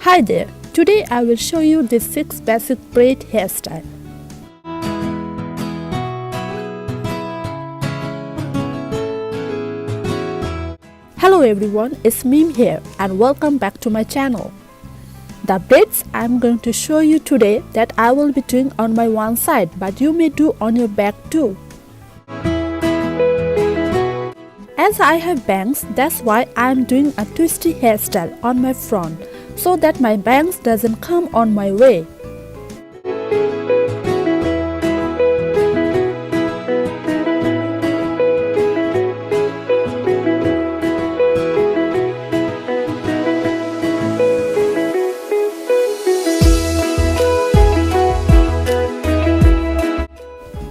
Hi there, today I will show you this 6 basic braid hairstyle. Hello everyone, it's Mim here and welcome back to my channel. The braids I am going to show you today that I will be doing on my one side, but you may do on your back too. As I have bangs, that's why I am doing a twisty hairstyle on my front, so that my bangs doesn't come on my way.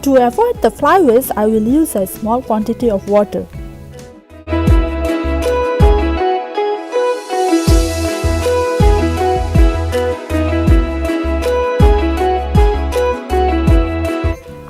To avoid the flyaways, I will use a small quantity of water.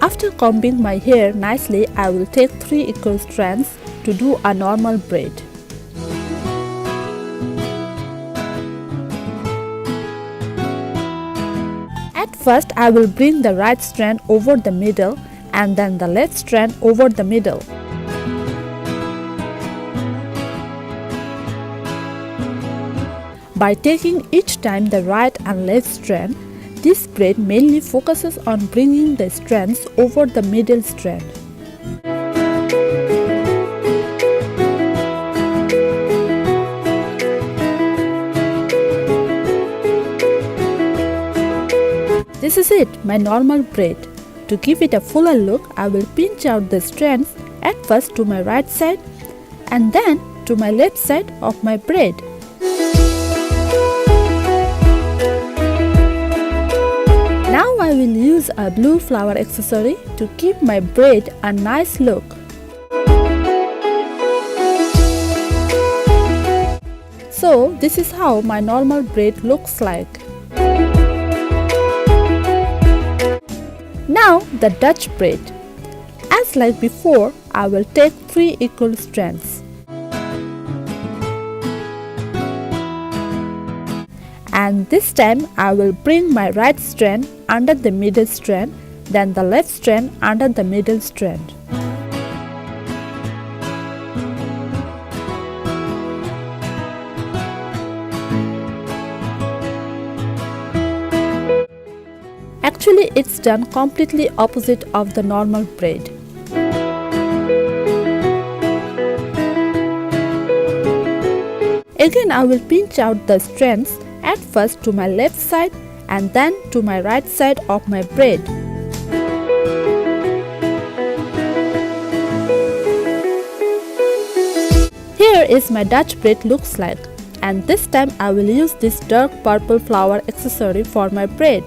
After combing my hair nicely, I will take 3 equal strands to do a normal braid. At first, I will bring the right strand over the middle and then the left strand over the middle. By taking each time the right and left strand, this braid mainly focuses on bringing the strands over the middle strand. This is it, my normal braid. To give it a fuller look, I will pinch out the strands at first to my right side and then to my left side of my braid. Now I will use a blue flower accessory to give my braid a nice look. So this is how my normal braid looks like. Now the Dutch braid. As like before, I will take 3 equal strands. And this time I will bring my right strand under the middle strand, then the left strand under the middle strand. Actually, it's done completely opposite of the normal braid. Again, I will pinch out the strands at first to my left side and then to my right side of my braid. Here is my Dutch braid looks like, and this time I will use this dark purple flower accessory for my braid.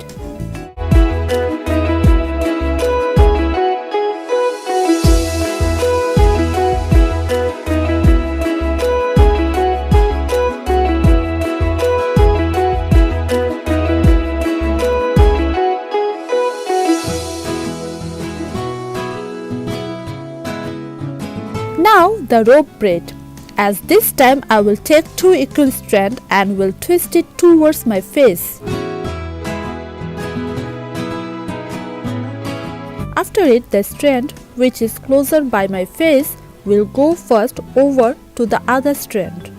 Now the rope braid. As this time I will take 2 equal strands and will twist it towards my face. After it, the strand which is closer by my face will go first over to the other strand.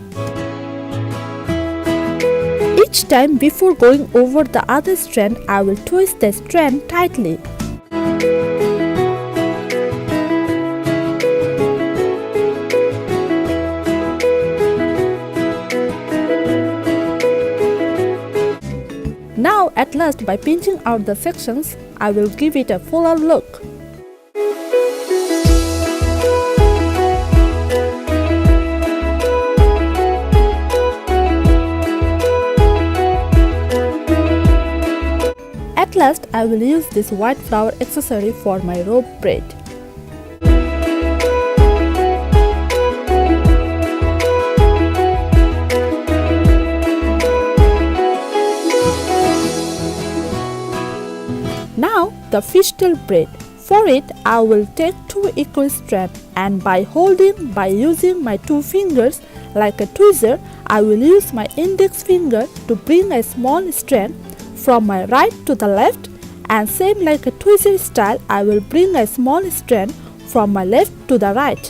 Each time before going over the other strand, I will twist the strand tightly. Now at last, by pinching out the sections, I will give it a fuller look. At last, I will use this white flower accessory for my rope braid. Now the fishtail braid. For it, I will take 2 equal strands, and by using my 2 fingers like a tweezer, I will use my index finger to bring a small strand from my right to the left, and same like a tweezer style, I will bring a small strand from my left to the right.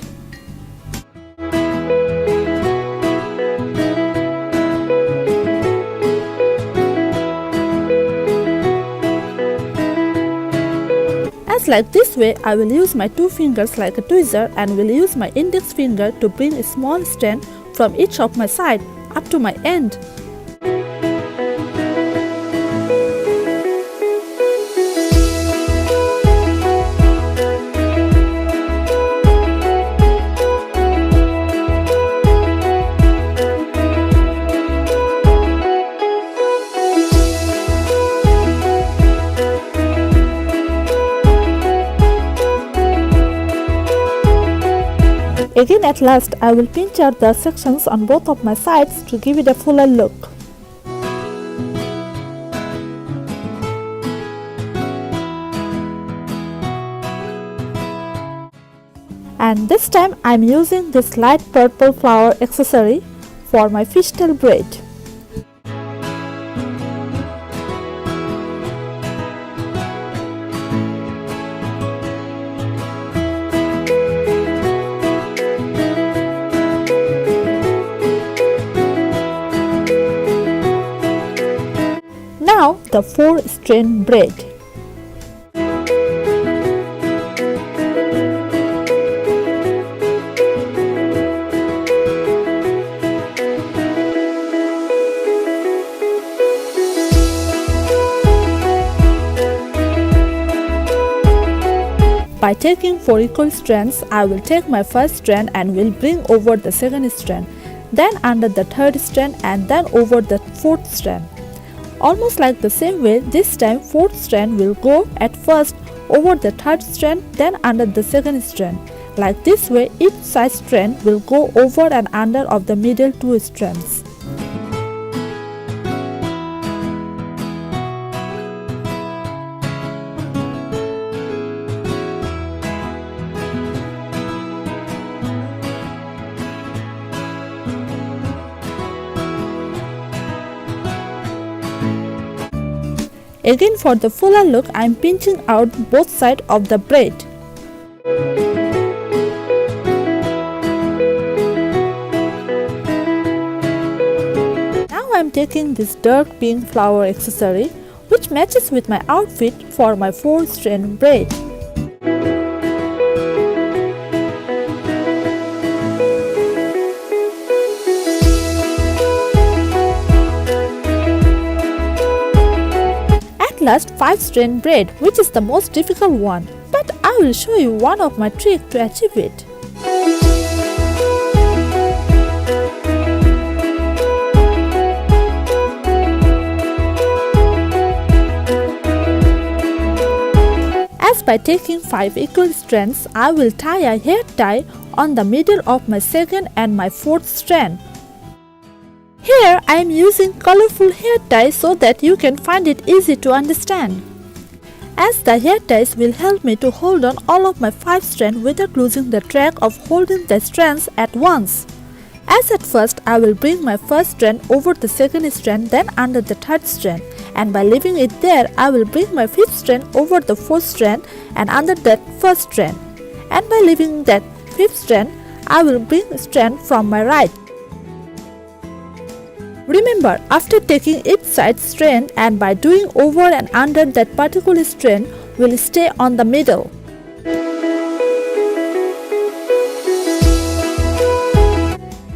As like this way, I will use my 2 fingers like a tweezer and will use my index finger to bring a small strand from each of my side up to my end. Again, at last, I will pinch out the sections on both of my sides to give it a fuller look. And this time I am using this light purple flower accessory for my fishtail braid. Now the 4-strand braid. By taking 4 equal strands, I will take my first strand and will bring over the second strand, then under the third strand and then over the fourth strand. Almost like the same way, this time fourth strand will go at first over the third strand, then under the second strand. Like this way, each side strand will go over and under of the middle 2 strands. Again, for the fuller look, I am pinching out both sides of the braid. Now I am taking this dark pink flower accessory, which matches with my outfit for my 4-strand braid. Last 5-strand braid, which is the most difficult one, but I will show you one of my tricks to achieve it. As by taking 5 equal strands, I will tie a hair tie on the middle of my second and my 4th strand. Here I am using colorful hair ties so that you can find it easy to understand. As the hair ties will help me to hold on all of my 5 strands without losing the track of holding the strands at once. As at first, I will bring my first strand over the second strand, then under the third strand, and by leaving it there, I will bring my 5th strand over the 4th strand and under that first strand, and by leaving that 5th strand, I will bring a strand from my right. Remember, after taking each side strand and by doing over and under that particular strand, will stay on the middle.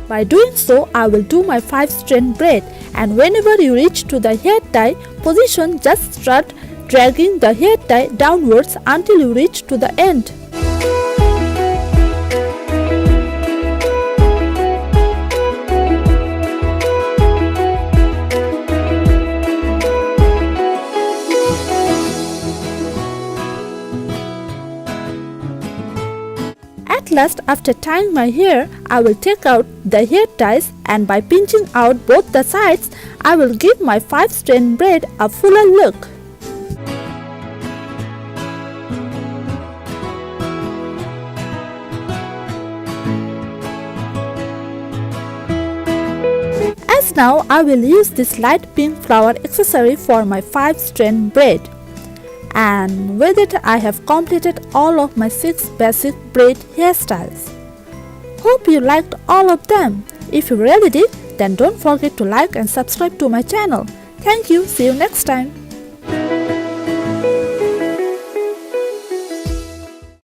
By doing so, I will do my 5-strand braid, and whenever you reach to the hair tie position, just start dragging the hair tie downwards until you reach to the end. At last, after tying my hair, I will take out the hair ties, and by pinching out both the sides, I will give my 5-strand braid a fuller look. now I will use this light pink flower accessory for my 5 strand braid. And with it I have completed all of my 6 basic braid hairstyles. Hope you liked all of them. If you really did, then don't forget to like and subscribe to my channel. Thank you. See you next time.